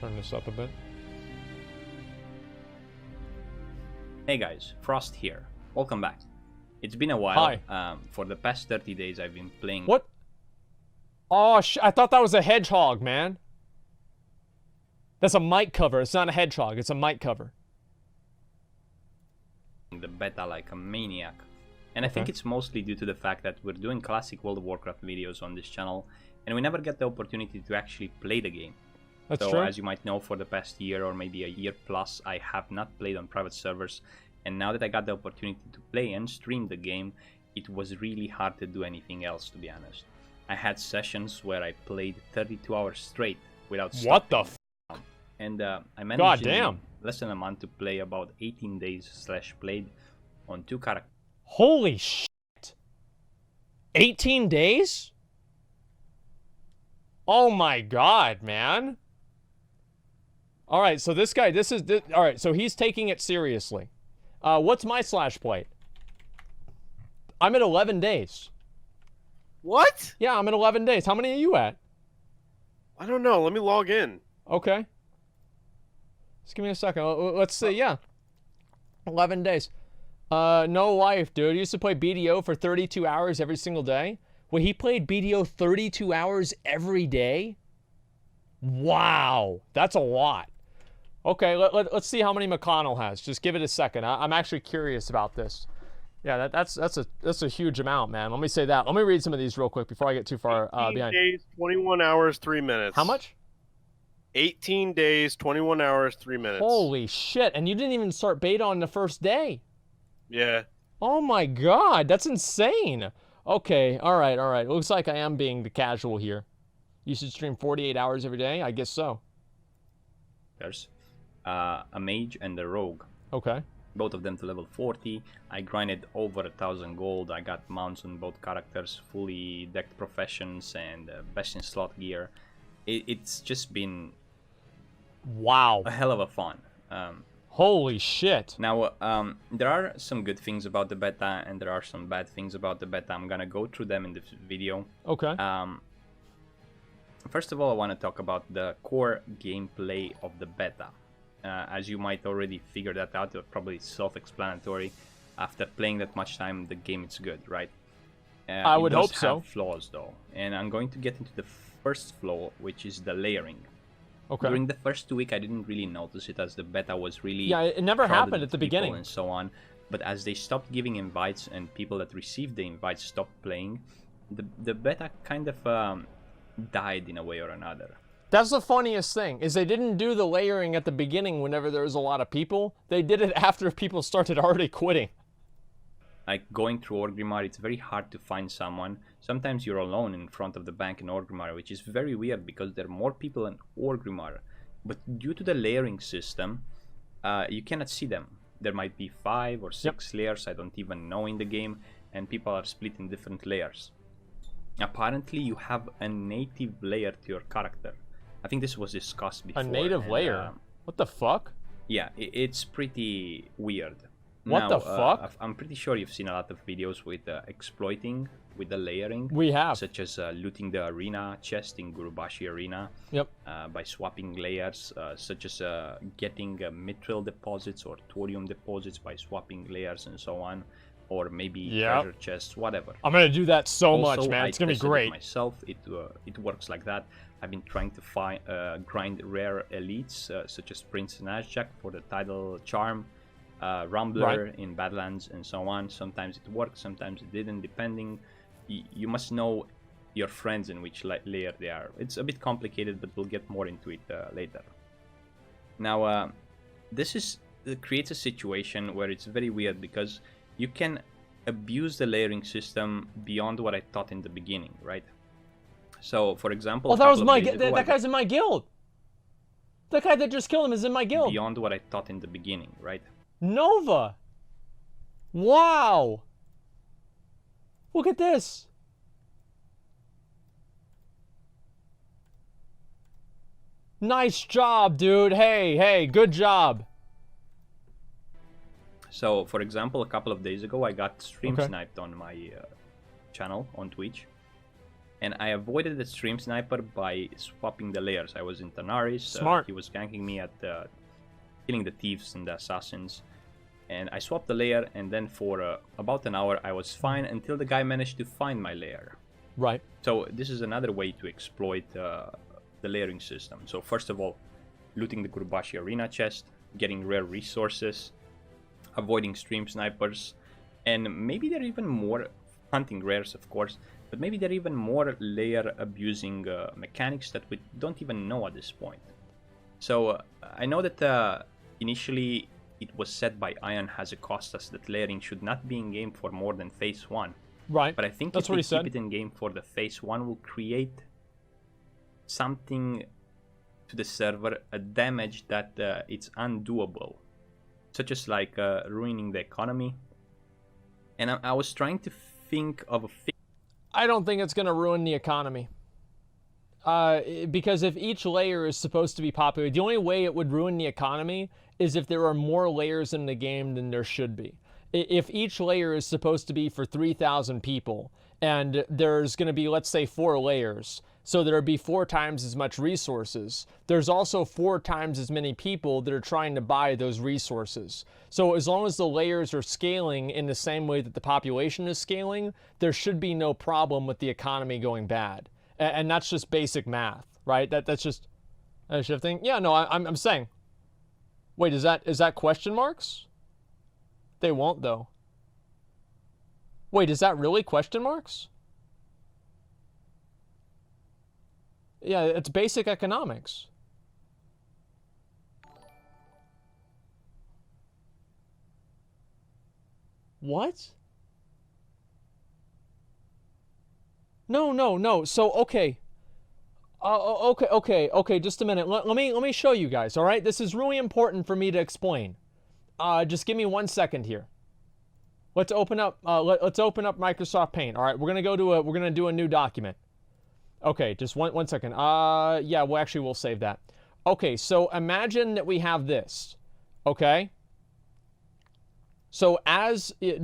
Turn this up a bit. Hey guys, Frost here. Welcome back. It's been a while. Hi. For the past 30 days I've been playing... What? Oh, I thought that was a hedgehog, man. That's a mic cover. It's not a hedgehog. It's a mic cover. The beta like a maniac. And I think it's mostly due to the fact that we're doing classic World of Warcraft videos on this channel, and we never get the opportunity to actually play the game. That's so, true. as you might know, for the past year or maybe a year plus, I have not played on private servers. And now that I got the opportunity to play and stream the game, it was really hard to do anything else, to be honest. I had sessions where I played 32 hours straight without stopping. What the f? And I managed Goddamn. in less than a month to play about 18 days / played on 2 characters. Holy shit. 18 days? Oh my god, man. Alright, so this guy, alright, so he's taking it seriously. What's my / plate? I'm at 11 days. What? Yeah, I'm at 11 days. How many are you at? I don't know. Let me log in. Okay. Just give me a second. Let's see, yeah. 11 days. No life, dude. He used to play BDO for 32 hours every single day. Well, he played BDO 32 hours every day? Wow. That's a lot. Okay, let's see how many McConnell has. Just give it a second. I'm actually curious about this. Yeah, that's a huge amount, man. Let me say that. Let me read some of these real quick before I get too far 18 behind. days, 21 hours, 3 minutes. How much? 18 days, 21 hours, 3 minutes. Holy shit. And you didn't even start beta on the first day. Yeah. Oh my god, that's insane. Okay, alright. Looks like I am being the casual here. You should stream 48 hours every day? I guess so. There's a mage and a rogue. Okay. Both of them to level 40. I grinded over 1,000 gold. I got mounts on both characters, fully decked professions, and best in slot gear. It's just been Wow. a hell of a fun. Holy shit. Now, there are some good things about the beta, and there are some bad things about the beta. I'm gonna go through them in this video. Okay. First of all, I want to talk about the core gameplay of the beta. As you might already figure that out, it's probably self-explanatory. After playing that much time, the game is good, right? I would hope so. It does have flaws, though. And I'm going to get into the first flaw, which is the layering. Okay. During the first 2 weeks, I didn't really notice it, as the beta was really... Yeah, it never crowded happened at with the people beginning. and so on. But as they stopped giving invites and people that received the invites stopped playing, the beta kind of died in a way or another. That's the funniest thing, is they didn't do the layering at the beginning whenever there was a lot of people. They did it after people started already quitting. Like going through Orgrimmar, it's very hard to find someone. Sometimes you're alone in front of the bank in Orgrimmar, which is very weird because there are more people in Orgrimmar. But due to the layering system, you cannot see them. There might be 5 or 6 layers, I don't even know in the game, and people are split in different layers. Apparently you have a native layer to your character. I think this was discussed before. A native layer? What the fuck? Yeah, it's pretty weird. What the fuck? I'm pretty sure you've seen a lot of videos with exploiting with the layering. We have. Such as looting the arena chest in Gurubashi Arena. Yep. By swapping layers, such as getting mithril deposits or thorium deposits by swapping layers and so on. Or maybe treasure chests, whatever. I'm gonna do that so Also, much, man. It's gonna be tested it great. myself, it works like that. I've been trying to grind rare elites, such as Prince Nazjak for the Tidal Charm, Rumbler in Badlands, and so on. Sometimes it worked, sometimes it didn't, depending. You must know your friends in which layer they are. It's a bit complicated, but we'll get more into it later. Now, this creates a situation where it's very weird because you can abuse the layering system beyond what I thought in the beginning, right? So, for example... Oh, that was my... That guy's in my guild! That guy that just killed him is in my guild! Beyond what I thought in the beginning, right? Nova! Wow! Look at this! Nice job, dude! Hey, good job! So, for example, a couple of days ago, I got stream sniped on my channel on Twitch. and I avoided the stream sniper by swapping the layers. I was in Tanaris. Smart. He was ganking me at killing the thieves and the assassins, and I swapped the layer, and then for about an hour I was fine until the guy managed to find my layer. Right. So this is another way to exploit the layering system. So first of all, looting the Kurubashi arena chest, getting rare resources, avoiding stream snipers, and maybe there are even more hunting rares, of course, but maybe there are even more layer abusing mechanics that we don't even know at this point. So I know that initially it was said by Ion Hazakostas that layering should not be in game for more than phase 1. Right. But I think that's if what they he said. keep it in game for the phase 1 will create something to the server, a damage that it's undoable, such as like ruining the economy. And I was trying to think of a fix. I don't think it's going to ruin the economy. Because if each layer is supposed to be popular, the only way it would ruin the economy is if there are more layers in the game than there should be. If each layer is supposed to be for 3,000 people, and there's going to be, let's say, 4 layers, so there would be 4 times as much resources. There's also 4 times as many people that are trying to buy those resources. So as long as the layers are scaling in the same way that the population is scaling, there should be no problem with the economy going bad. And that's just basic math, right? That's just shifting. Yeah, no, I'm saying. Wait, is that question marks? They won't though. Wait, is that really question marks? Yeah, it's basic economics. What? No. So, okay. Okay. Just a minute. Let me show you guys. All right. This is really important for me to explain. Just give me 1 second here. Let's open up. Let's open up Microsoft Paint. All right. We're gonna do a new document. Okay. Just one second. Yeah. We'll save that. Okay. So imagine that we have this. Okay. So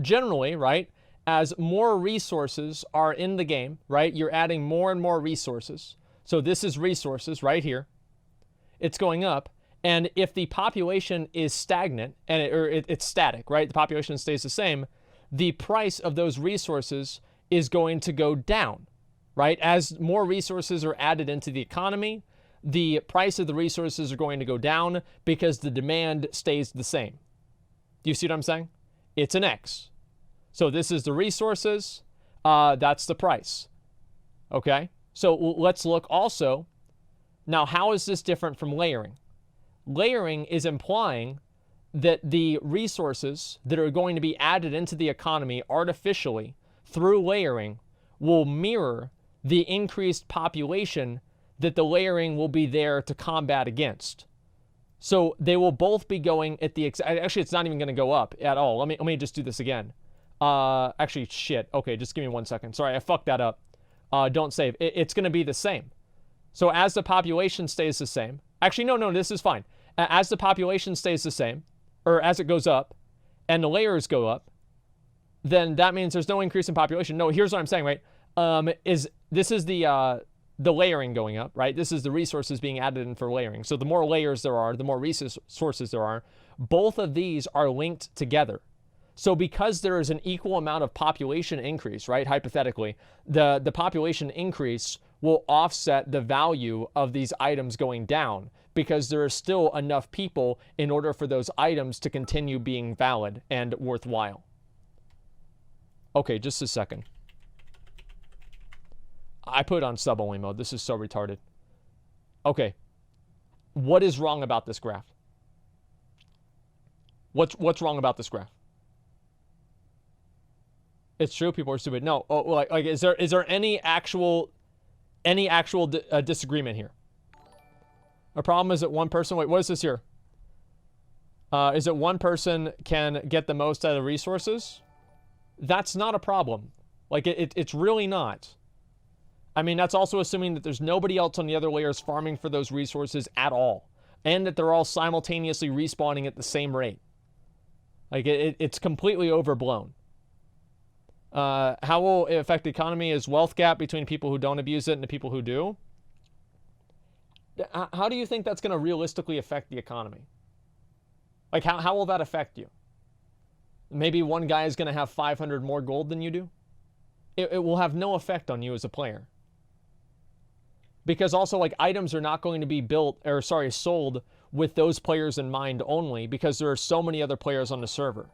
generally, right? As more resources are in the game, right? You're adding more and more resources. So this is resources right here. It's going up. And if the population is stagnant, it's static, right? The population stays the same. The price of those resources is going to go down, right? As more resources are added into the economy, the price of the resources are going to go down because the demand stays the same. Do you see what I'm saying? It's an X. So this is the resources, that's the price. Okay? So let's look also. Now, how is this different from layering? Layering is implying that the resources that are going to be added into the economy artificially through layering will mirror the increased population that the layering will be there to combat against. So they will both be going at the actually it's not even going to go up at all. Let me just do this again. Actually, shit. Okay, just give me 1 second. Sorry, I fucked that up. Don't save. It's going to be the same. So as the population stays the same. Actually, no, this is fine. As the population stays the same, or as it goes up, and the layers go up, then that means there's no increase in population. No, here's what I'm saying, right? This is the layering going up, right? This is the resources being added in for layering. So the more layers there are, the more resources there are. Both of these are linked together. So because there is an equal amount of population increase, right, hypothetically, the population increase will offset the value of these items going down because there are still enough people in order for those items to continue being valid and worthwhile. Okay, just a second. I put it on sub-only mode. This is so retarded. Okay. What is wrong about this graph? What's wrong about this graph? It's true, people are stupid. No, like is there any actual disagreement here? A problem is that one person. Wait, what is this here? Is it one person can get the most out of the resources? That's not a problem. Like it's really not. I mean, that's also assuming that there's nobody else on the other layers farming for those resources at all, and that they're all simultaneously respawning at the same rate. Like it's completely overblown. How will it affect the economy? Is wealth gap between people who don't abuse it and the people who do? How do you think that's going to realistically affect the economy? Like, how will that affect you? Maybe one guy is going to have 500 more gold than you do? It will have no effect on you as a player. Because also, like, items are not going to be sold with those players in mind only, because there are so many other players on the server.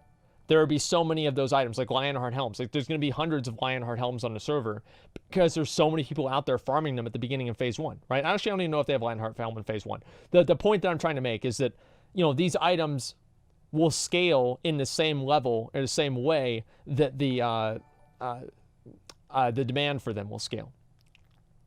There will be so many of those items, like Lionheart helms. Like, there's going to be hundreds of Lionheart helms on the server because there's so many people out there farming them at the beginning of Phase 1, right? Actually, I don't even know if they have Lionheart helm in Phase 1. The point that I'm trying to make is that, you know, these items will scale in the same level, or the same way that the demand for them will scale.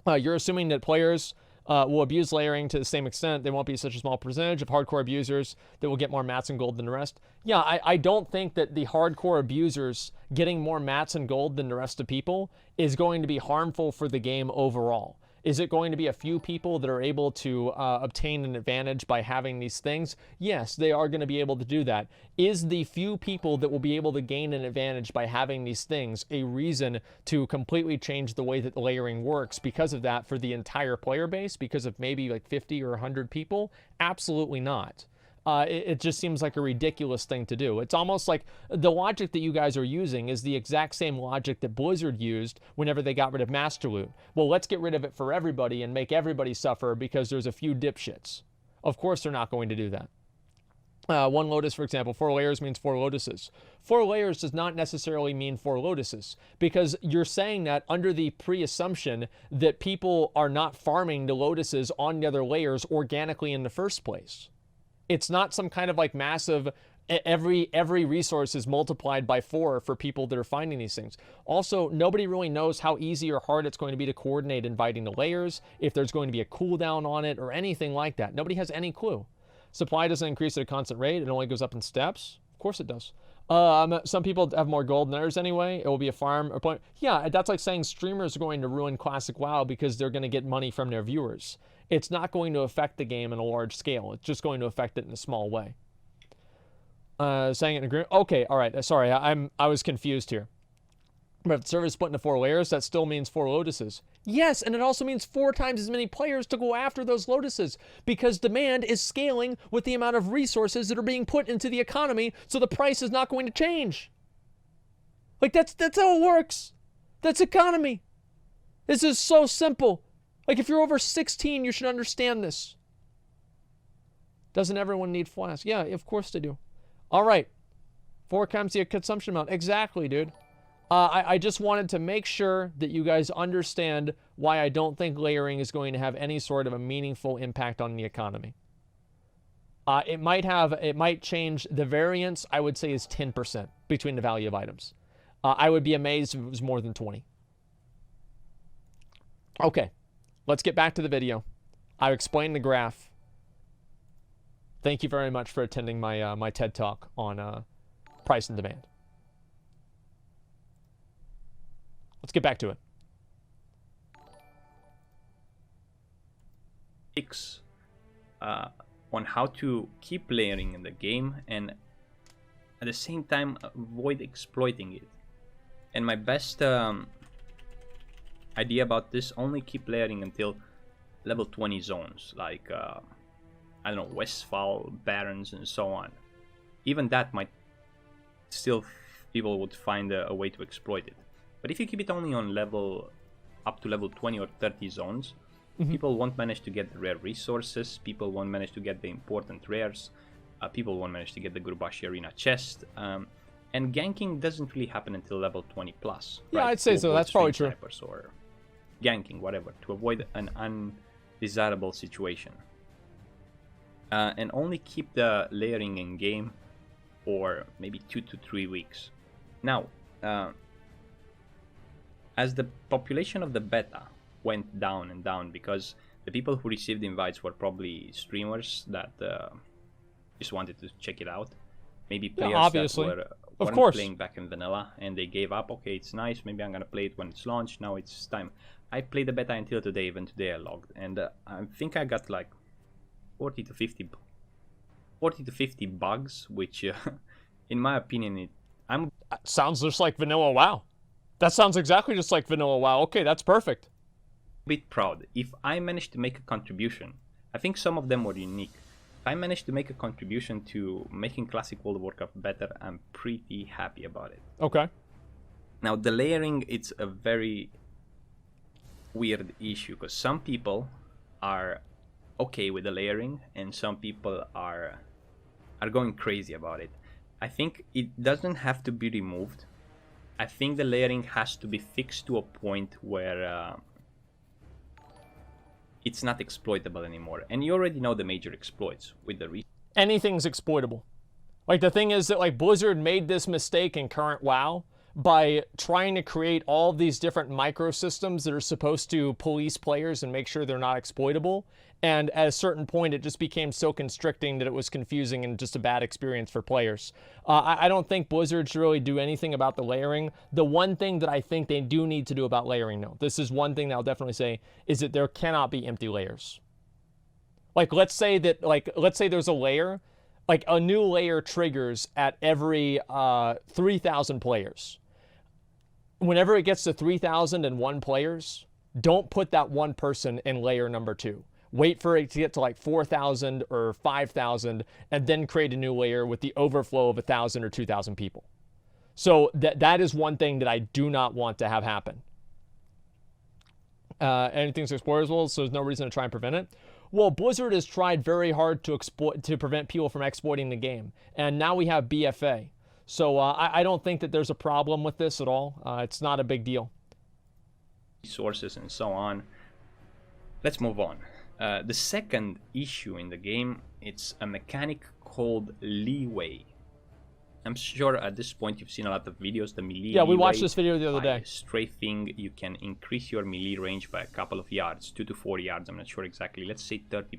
You're assuming that players will abuse layering to the same extent. There won't be such a small percentage of hardcore abusers that will get more mats and gold than the rest. Yeah, I don't think that the hardcore abusers getting more mats and gold than the rest of people is going to be harmful for the game overall. Is it going to be a few people that are able to obtain an advantage by having these things? Yes, they are going to be able to do that. Is the few people that will be able to gain an advantage by having these things a reason to completely change the way that the layering works because of that for the entire player base, because of maybe like 50 or 100 people? Absolutely not. It just seems like a ridiculous thing to do. It's almost like the logic that you guys are using is the exact same logic that Blizzard used whenever they got rid of Master Loot. Well, let's get rid of it for everybody and make everybody suffer because there's a few dipshits. Of course they're not going to do that. One lotus, for example, 4 layers means 4 lotuses. 4 layers does not necessarily mean 4 lotuses, because you're saying that under the pre-assumption that people are not farming the lotuses on the other layers organically in the first place. It's not some kind of like massive, every resource is multiplied by 4 for people that are finding these things. Also, nobody really knows how easy or hard it's going to be to coordinate inviting the layers, if there's going to be a cooldown on it or anything like that. Nobody has any clue. Supply doesn't increase at a constant rate. It only goes up in steps. Of course it does. Some people have more gold than others anyway. It will be a farm or point. Yeah, that's like saying streamers are going to ruin Classic WoW because they're going to get money from their viewers. It's not going to affect the game on a large scale. It's just going to affect it in a small way. Saying it in agreement. Okay, all right. Sorry, I was confused here. But if the server is split into 4 layers, that still means 4 lotuses. Yes, and it also means 4 times as many players to go after those lotuses, because demand is scaling with the amount of resources that are being put into the economy, so the price is not going to change. Like, that's how it works. That's economy. This is so simple. Like, if you're over 16, you should understand this. Doesn't everyone need flask? Yeah, of course they do. All right. 4 times the consumption amount. Exactly, dude. I just wanted to make sure that you guys understand why I don't think layering is going to have any sort of a meaningful impact on the economy. It might change the variance, I would say, is 10% between the value of items. I would be amazed if it was more than 20. Okay, let's get back to the video. I explained the graph. Thank you very much for attending my my TED Talk on price and demand. Let's get back to it. On how to keep layering in the game and at the same time avoid exploiting it. And my best idea about this: only keep layering until level 20 zones, like I don't know, Westfall, Barons, and so on. Even that might still, people would find a way to exploit it. But if you keep it only on up to level 20 or 30 zones, people won't manage to get the rare resources, people won't manage to get the important rares, people won't manage to get the Gurbashi Arena chest, and ganking doesn't really happen until level 20 plus. Yeah, right? I'd say so. That's probably true. Or ganking, whatever, to avoid an undesirable situation. And only keep the layering in game for maybe 2 to 3 weeks. Now, as the population of the beta went down and down, because the people who received invites were probably streamers that just wanted to check it out. Maybe players that weren't playing back in vanilla and they gave up. Okay, it's nice. Maybe I'm gonna play it when it's launched. Now it's time. I played the beta until today. Even today I logged, and I think I got like 40 to 50 bugs, which, in my opinion, sounds just like vanilla WoW. That sounds exactly just like vanilla WoW. Okay, that's perfect. Bit proud. If I managed to make a contribution, I think some of them were unique. If I managed to make a contribution to making Classic World of Warcraft better, I'm pretty happy about it. Okay. Now, the layering, it's a very weird issue because some people are okay with the layering and some people are going crazy about it. I think it doesn't have to be removed. I think the layering has to be fixed to a point where it's not exploitable anymore. And you already know the major exploits with the anything's exploitable. Like, the thing is that, like, Blizzard made this mistake in current WoW by trying to create all these different microsystems that are supposed to police players and make sure they're not exploitable. And at a certain point, it just became so constricting that it was confusing and just a bad experience for players. I don't think Blizzard should really do anything about the layering. The one thing that I think they do need to do about layering, though, this is one thing that I'll definitely say, is that there cannot be empty layers. Like, let's say there's a layer, like a new layer triggers at every 3,000 players. Whenever it gets to 3,001 players, don't put that one person in layer number 2. Wait for it to get to like 4,000 or 5,000 and then create a new layer with the overflow of 1,000 or 2,000 people. So that is one thing that I do not want to have happen. Anything's exploitable, so there's no reason to try and prevent it. Well, Blizzard has tried very hard to prevent people from exploiting the game, and now we have BFA. So I don't think that there's a problem with this at all. It's not a big deal. Resources and so on. Let's move on. The second issue in the game, it's a mechanic called leeway. I'm sure at this point you've seen a lot of videos. The melee. Yeah, we watched this video the other day. Strafing, you can increase your melee range by a couple of yards, 2 to 4 yards. I'm not sure exactly. Let's say 30%.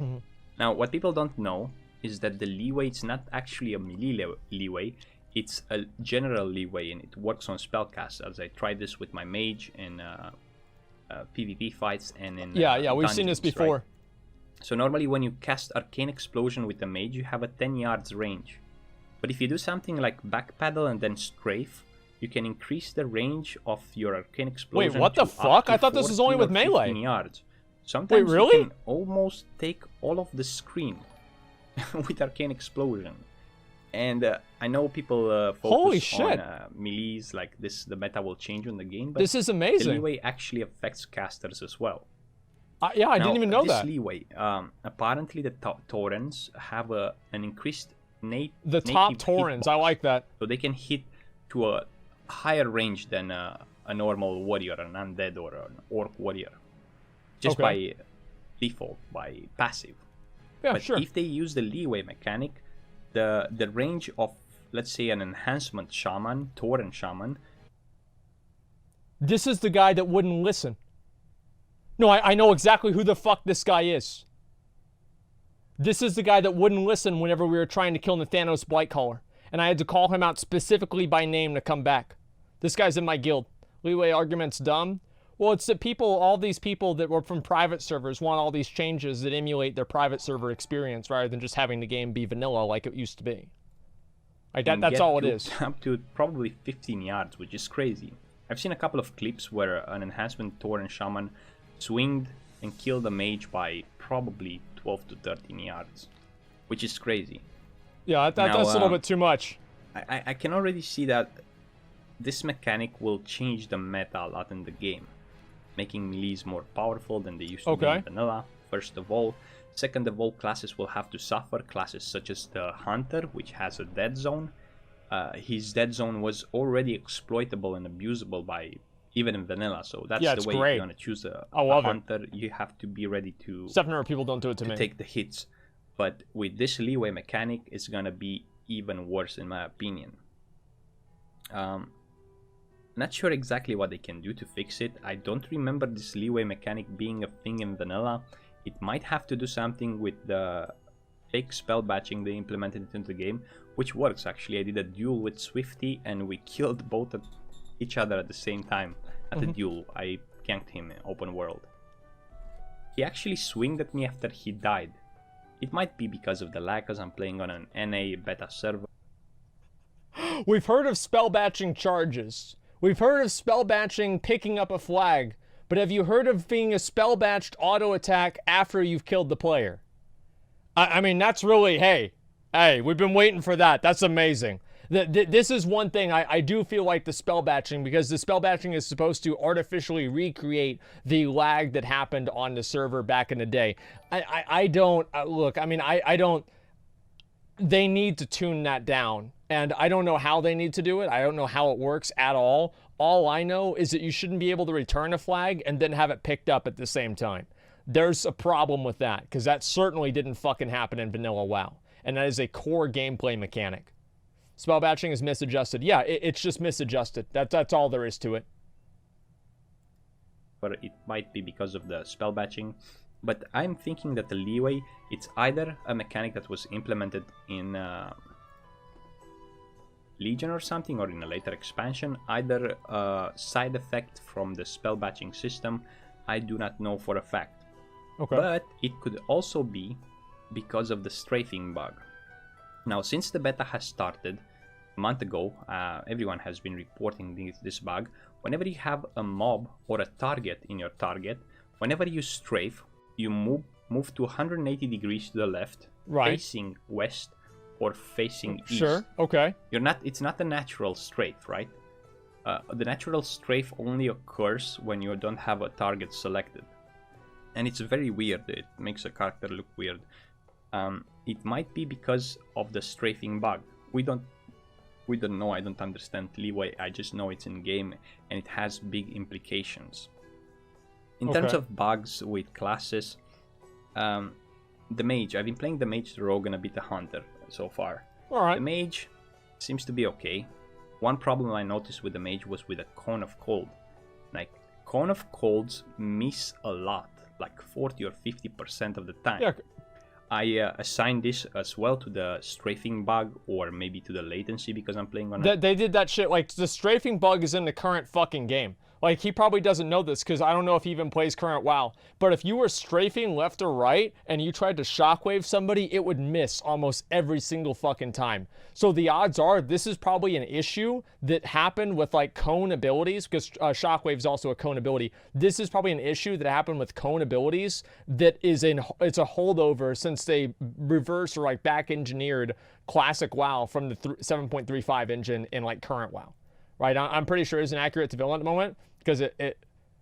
Mm-hmm. Now, what people don't know is that the leeway, it's not actually a melee leeway. It's a general leeway, and it works on spellcasts. As I tried this with my mage in PvP fights and in we've seen this before. Right? So normally when you cast Arcane Explosion with the mage, you have a 10 yards range. But if you do something like backpedal and then strafe, you can increase the range of your Arcane Explosion. Wait, what the fuck? I thought this was only with melee. Yards. Sometimes wait, really? You can almost take all of the screen with Arcane Explosion. And I know people focus on melees like this. The meta will change in the game, but this is amazing. The leeway actually affects casters as well. I didn't even know that. This leeway, apparently the top Taurens have an increased the top Taurens, I like that. So they can hit to a higher range than a normal warrior, an undead or an orc warrior, just by default, by passive. Yeah, but sure. If they use the leeway mechanic, the range of, let's say, an enhancement shaman, Tauren shaman. This is the guy that wouldn't listen. No, I know exactly who the fuck this guy is. This is the guy that wouldn't listen whenever we were trying to kill Nathanos Blightcaller, and I had to call him out specifically by name to come back. This guy's in my guild. Leeway argument's dumb. Well, it's that all these people that were from private servers want all these changes that emulate their private server experience rather than just having the game be vanilla like it used to be. Like that's all it is. Up to probably 15 yards, which is crazy. I've seen a couple of clips where an enhancement Tauren shaman swinged and killed a mage by probably 12 to 13 yards, which is crazy. Yeah, that's a little bit too much. I can already see that this mechanic will change the meta a lot in the game, making melees more powerful than they used to be in vanilla, first of all. Second of all, classes will have to suffer. Classes such as the Hunter, which has a dead zone. His dead zone was already exploitable and abusable by even in vanilla, so that's the way great. If you want to choose a Hunter, you have to be ready to... 700 people don't do it to me. Take the hits. But with this leeway mechanic, it's going to be even worse in my opinion. Not sure exactly what they can do to fix it. I don't remember this leeway mechanic being a thing in vanilla. It might have to do something with the fake spell batching they implemented into the game, which works actually. I did a duel with Swifty and we killed both of each other at the same time. At the duel, I ganked him in open world. He actually swinged at me after he died. It might be because of the lag, as I'm playing on an NA beta server. We've heard of spell batching charges, We've heard of spell batching picking up a flag, but have you heard of being a spell batched auto attack after you've killed the player? I mean, that's really, hey, we've been waiting for that. That's amazing. This is one thing I do feel like the spell batching, because the spell batching is supposed to artificially recreate the lag that happened on the server back in the day. I don't, look, I mean, I don't, they need to tune that down. And I don't know how they need to do it. I don't know how it works at all. All I know is that you shouldn't be able to return a flag and then have it picked up at the same time. There's a problem with that, because that certainly didn't fucking happen in vanilla WoW. And that is a core gameplay mechanic. Spell batching is misadjusted. Yeah, it's just misadjusted. That's all there is to it. But it might be because of the spell batching. But I'm thinking that the leeway, it's either a mechanic that was implemented in Legion or something, or in a later expansion, either a side effect from the spell batching system. I do not know for a fact. Okay. But it could also be because of the strafing bug. Now, since the beta has started a month ago, everyone has been reporting this bug. Whenever you have a mob or a target in your target, whenever you strafe, you move to 180 degrees to the left, facing west or facing east. Sure, okay. It's not a natural strafe, right? The natural strafe only occurs when you don't have a target selected. And it's very weird. It makes a character look weird. It might be because of the strafing bug. We don't know. I don't understand leeway. I just know it's in game and it has big implications. In terms of bugs with classes, the mage. I've been playing the mage, the rogue, and a bit the hunter so far. All right. The mage seems to be okay. One problem I noticed with the mage was with a cone of cold. Like, cone of colds miss a lot, like 40 or 50% of the time. Yeah. I assigned this as well to the strafing bug, or maybe to the latency, because I'm playing on They did that shit. Like, the strafing bug is in the current fucking game. Like, he probably doesn't know this, because I don't know if he even plays current WoW. But if you were strafing left or right, and you tried to shockwave somebody, it would miss almost every single fucking time. So the odds are this is probably an issue that happened with, like, cone abilities, because shockwave is also a cone ability. This is probably an issue that happened with cone abilities that is it's a holdover since they reversed or, like, back engineered classic WoW from the 7.35 engine in, like, current WoW. Right? I'm pretty sure it's inaccurate to build at the moment, because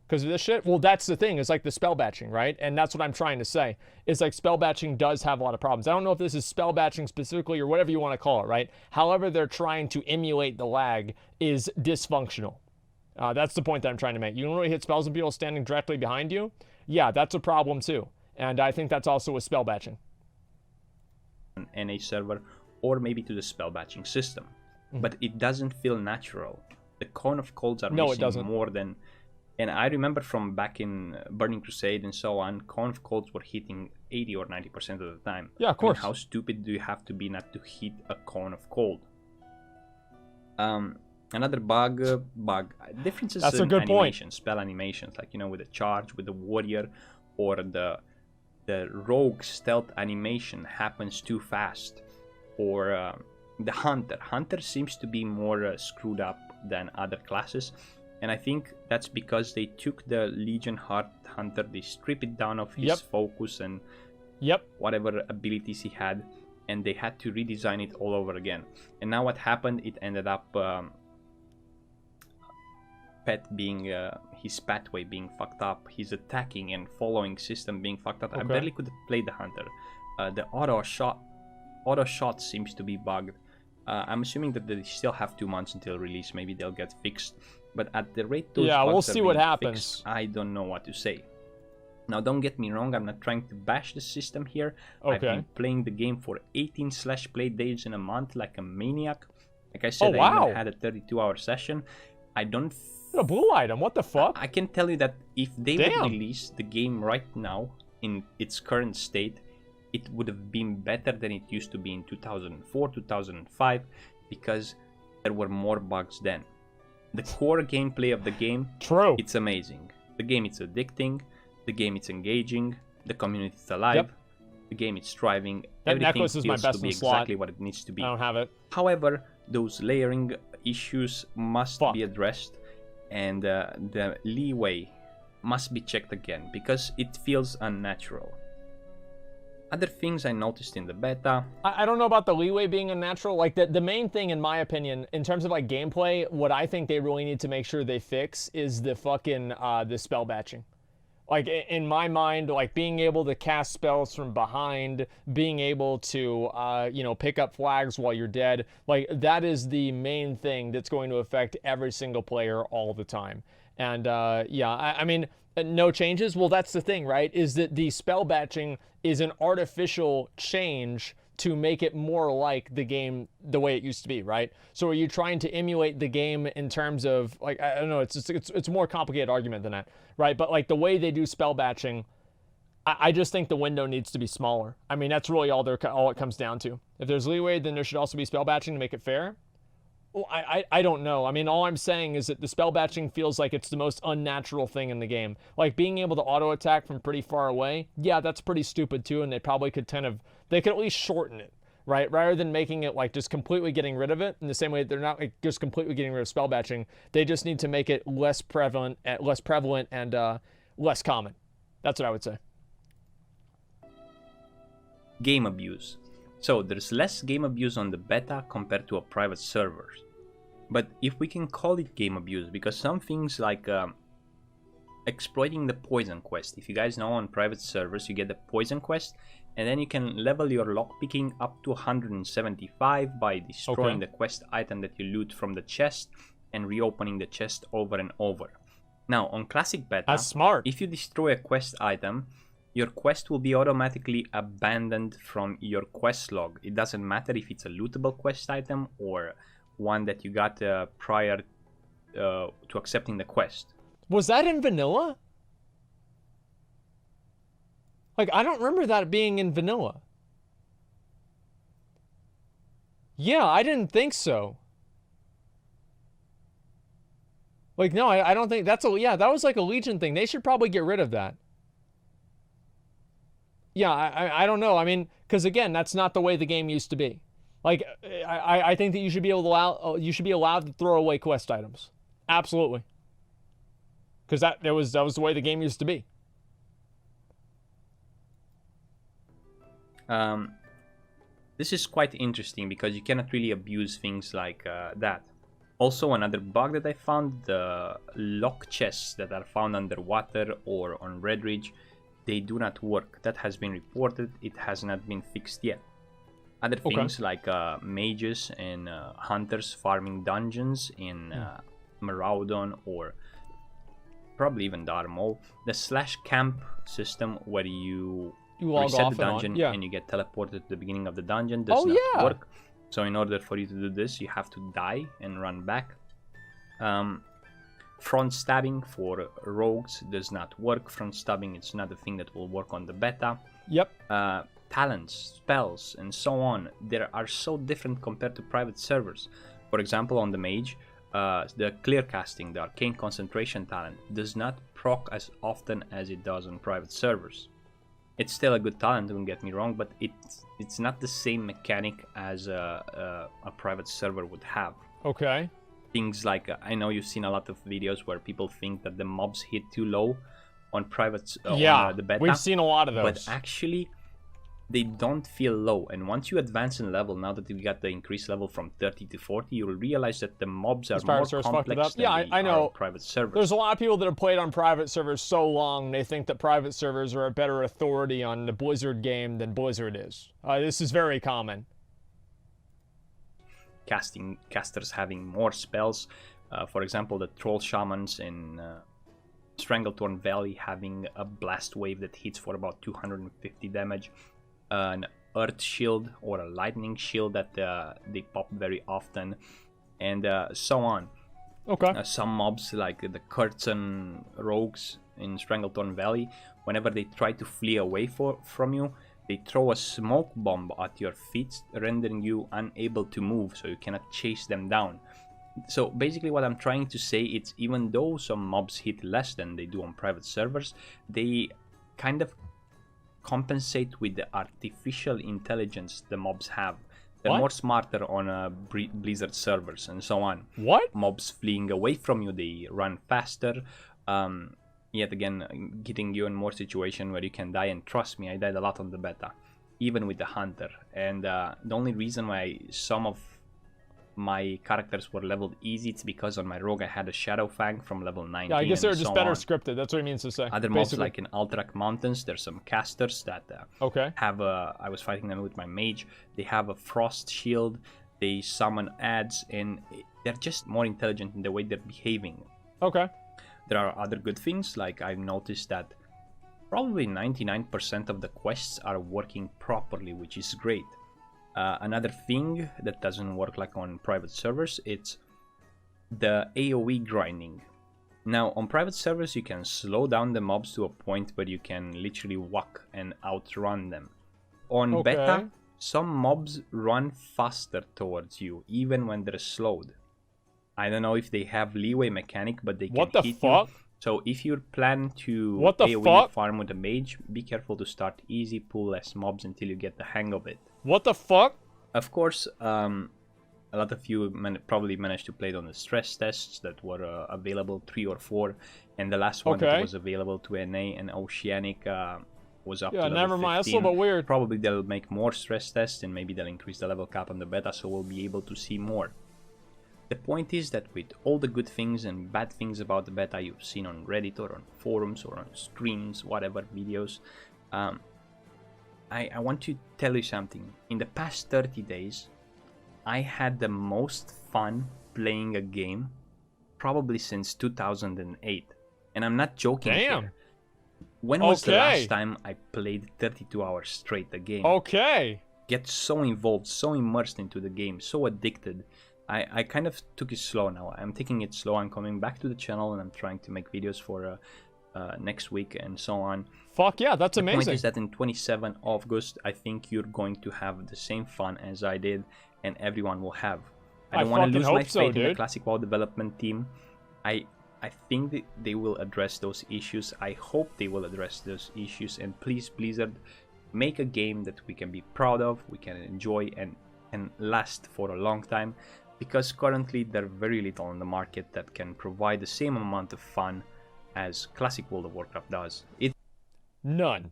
because of this shit. Well, that's the thing. It's like the spell batching, right? And that's what I'm trying to say. It's like spell batching does have a lot of problems. I don't know if this is spell batching specifically or whatever you want to call it, right? However they're trying to emulate the lag is dysfunctional. That's the point that I'm trying to make. You don't really hit spells and people standing directly behind you. Yeah, that's a problem too. And I think that's also with spell batching. An NA server, or maybe to the spell batching system. But it doesn't feel natural. The cone of colds are missing more than... And I remember from back in Burning Crusade and so on, cone of colds were hitting 80 or 90% of the time. Yeah, of course. I mean, how stupid do you have to be not to hit a cone of cold? Another bug, differences That's in a good animations, point. spell animations, like, you know, with the charge, with the warrior, or the rogue stealth animation happens too fast, or... the hunter seems to be more screwed up than other classes, and I think that's because they took the Legion hunter, they stripped it down of his focus and whatever abilities he had, and they had to redesign it all over again. And now what happened, it ended up pet being his pathway being fucked up, his attacking and following system being fucked up. I barely could play the hunter. The auto shot seems to be bugged. I'm assuming that they still have 2 months until release. Maybe they'll get fixed. But at the rate those bugs we'll are see what being happens. Fixed, I don't know what to say. Now, don't get me wrong. I'm not trying to bash the system here. I've been playing the game for 18/play days in a month like a maniac. Like I said, I even had a 32-hour session. I don't... A blue item, what the fuck? I can tell you that if they would release the game right now in its current state, it would have been better than it used to be in 2004, 2005, because there were more bugs then. The core gameplay of the game, it's amazing. The game is addicting, the game is engaging, the community is alive, the game is thriving, everything feels to be exactly what it needs to be. I don't have it. However, those layering issues must be addressed, and the leeway must be checked again because it feels unnatural. Other things I noticed in the beta. I don't know about the leeway being unnatural. Like the main thing, in my opinion, in terms of like gameplay, what I think they really need to make sure they fix is the fucking the spell batching. Like in my mind, like being able to cast spells from behind, being able to pick up flags while you're dead, like that is the main thing that's going to affect every single player all the time. And I mean, no changes. Well, that's the thing, right? Is that the spell batching is an artificial change to make it more like the game the way it used to be, right? So are you trying to emulate the game in terms of, like, I don't know, it's a more complicated argument than that, right? But like the way they do spell batching, I just think the window needs to be smaller. I mean, that's really all it comes down to. If there's leeway, then there should also be spell batching to make it fair. Well, I don't know. I mean, all I'm saying is that the spell batching feels like it's the most unnatural thing in the game. Like being able to auto attack from pretty far away, yeah, that's pretty stupid too, and they probably could they could at least shorten it, right? Rather than making it like just completely getting rid of it in the same way that they're not like just completely getting rid of spell batching. They just need to make it less prevalent and less common. That's what I would say. Game abuse. So there's less game abuse on the beta compared to a private server. But if we can call it game abuse, because some things like exploiting the poison quest. If you guys know, on private servers you get the poison quest, and then you can level your lockpicking up to 175 by destroying the quest item that you loot from the chest and reopening the chest over and over. Now on classic beta, that's smart. If you destroy a quest item, your quest will be automatically abandoned from your quest log. It doesn't matter if it's a lootable quest item or one that you got prior to accepting the quest. Was that in vanilla? Like, I don't remember that being in vanilla. Yeah, I didn't think so. Like, no, I don't think that was like a Legion thing. They should probably get rid of that. Yeah, I don't know. I mean, because again, that's not the way the game used to be. Like, I think that you should be allowed to throw away quest items. Absolutely. Because that was the way the game used to be. This is quite interesting because you cannot really abuse things like that. Also, another bug that I found: the lock chests that are found underwater or on Red Ridge, they do not work. That has been reported. It has not been fixed yet. Other things like mages and hunters farming dungeons in Maraudon or probably even Darmol. The /camp system where you reset the dungeon and you get teleported to the beginning of the dungeon does not work. So in order for you to do this, you have to die and run back. Front stabbing for rogues does not work. Front stabbing, it's not a thing that will work on the beta. Yep. Talents, spells, and so on, they are so different compared to private servers. For example, on the mage, the clear casting, the arcane concentration talent, does not proc as often as it does on private servers. It's still a good talent, don't get me wrong, but it's not the same mechanic as a private server would have. Okay. Things like, I know you've seen a lot of videos where people think that the mobs hit too low on private on the beta. We've seen a lot of those. But actually, they don't feel low. And once you advance in level, now that you got the increased level from 30 to 40, you'll realize that the mobs are more complex than I know. On private servers. There's a lot of people that have played on private servers so long, they think that private servers are a better authority on the Blizzard game than Blizzard is. This is very common. Casters having more spells. For example, the Troll Shamans in Stranglethorn Valley having a blast wave that hits for about 250 damage. An Earth Shield or a Lightning Shield that they pop very often. And so on. Okay. Some mobs like the Curtain Rogues in Stranglethorn Valley, whenever they try to flee away from you, they throw a smoke bomb at your feet, rendering you unable to move, so you cannot chase them down. So basically what I'm trying to say is, even though some mobs hit less than they do on private servers, they kind of compensate with the artificial intelligence the mobs have. They're What? more smarter on Blizzard servers and so on. What? Mobs fleeing away from you, they run faster. Yet again, getting you in more situation where you can die. And trust me, I died a lot on the beta, even with the hunter. And the only reason why some of my characters were leveled easy, it's because on my rogue I had a Shadow Fang from level 19. Yeah, I guess they're and just so better on. scripted. That's what he means to say. Other mobs basically. like in Alterac Mountains, there's some casters that Okay. have a. I was fighting them with my mage. They have a frost shield. They summon ads, and they're just more intelligent in the way they're behaving. Okay. There are other good things, like I've noticed that probably 99% of the quests are working properly, which is great. Another thing that doesn't work like on private servers, it's the AoE grinding. Now, on private servers, you can slow down the mobs to a point where you can literally walk and outrun them. On beta, some mobs run faster towards you, even when they're slowed. I don't know if they have leeway mechanic, but they can What the hit fuck? you. So if you plan to What the AoE fuck? farm with a mage, be careful to start easy, pull less mobs until you get the hang of it. What the fuck? Of course, a lot of you probably managed to play it on the stress tests that were available, 3 or 4, and the last one that was available to NA and Oceanic was up to level never mind. 15. That's a little bit weird. Probably they'll make more stress tests, and maybe they'll increase the level cap on the beta, so we'll be able to see more. The point is that with all the good things and bad things about the beta you've seen on Reddit or on forums or on streams, whatever, videos, I want to tell you something. In the past 30 days, I had the most fun playing a game probably since 2008. And I'm not joking here. When was the last time I played 32 hours straight a game? Okay. Get so involved, so immersed into the game, so addicted. I kind of took it slow now. I'm taking it slow. I'm coming back to the channel and I'm trying to make videos for next week and so on. Fuck yeah, that's amazing. The point is that in 27 August, I think you're going to have the same fun as I did, and everyone will have. I don't want to lose my faith in the Classic WoW development team. I think that they will address those issues. I hope they will address those issues. And please, Blizzard, make a game that we can be proud of, we can enjoy, and last for a long time. Because currently there are very little on the market that can provide the same amount of fun as Classic World of Warcraft does. None.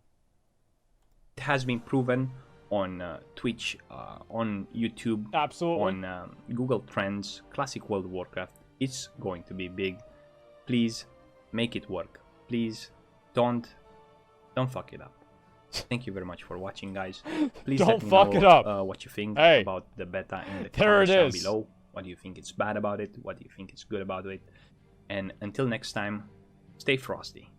It has been proven on Twitch, on YouTube, absolutely, on Google Trends. Classic World of Warcraft is going to be big. Please make it work. Please don't fuck it up. Thank you very much for watching, guys. Please don't let me fuck know it up. what you think Hey, about the beta in the there comments it down is. below. What do you think it's bad about it? What do you think it's good about it? And until next time, stay frosty.